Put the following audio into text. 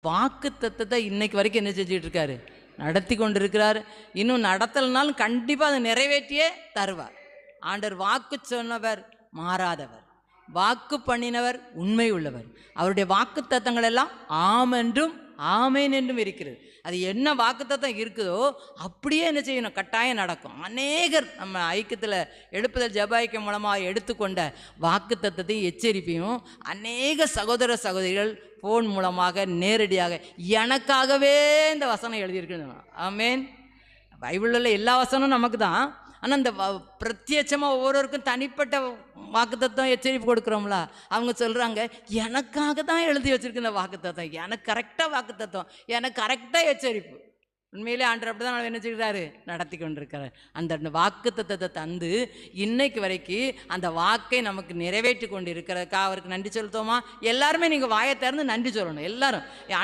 வாக்கு தத்தத்தை இன்னைக்கு வரைக்கும் என்ன செஞ்சுட்டு இருக்காரு, நடத்தி கொண்டு இருக்கிறாரு. இன்னும் நடத்தலைனாலும் கண்டிப்பாக அதை நிறைவேற்றியே தருவார். ஆண்டவர் வாக்கு சொன்னவர் மாறாதவர், வாக்கு பண்ணினவர் உண்மை உள்ளவர். அவருடைய வாக்கு தத்தங்கள் எல்லாம் ஆம் என்றும் ஆமேன் என்றும் இருக்கிறது. அது என்ன வாக்குத்தத்தம் இருக்குதோ அப்படியே என்ன செய்யணும், கட்டாயம் நடக்கும். அநேகர் நம்ம ஐக்கியத்தில் எழுப்புதல் ஜெப ஐக்கியம் மூலமாக எடுத்துக்கொண்ட வாக்குத்தத்தத்தையும் எச்சரிப்பையும் அநேக சகோதர சகோதரிகள் ஃபோன் மூலமாக நேரடியாக எனக்காகவே இந்த வசனம் எழுதியிருக்குன்னு. ஆமேன். பைபிளில் எல்லா வசனமும் நமக்கு தான், ஆனால் இந்த பிரத்யட்சமாக ஒவ்வொருவருக்கும் தனிப்பட்ட வாக்குத்தத்தம் எச்சரிப்பு கொடுக்குறோம்ல, அவங்க சொல்கிறாங்க எனக்காக தான் எழுதி வச்சுருக்கு இந்த வாக்குத்தத்தம், எனக்கு கரெக்டாக வாக்குத்தத்தம், எனக்கு கரெக்டாக எச்சரிப்பு. உண்மையிலே ஆண்டவர் அப்படி தான் என்ன செய்கிறாரு, நடத்தி கொண்டிருக்கிறார். அந்த வாக்குத்தத்தத்தை தந்து இன்னைக்கு வரைக்கும் அந்த வாக்கை நமக்கு நிறைவேற்றி கொண்டு இருக்கிறதுக்காக அவருக்கு நன்றி செலுத்துவோமா? எல்லாருமே நீங்கள் வாயை திறந்து நன்றி சொல்லணும். எல்லாரும் ஆண்டவர்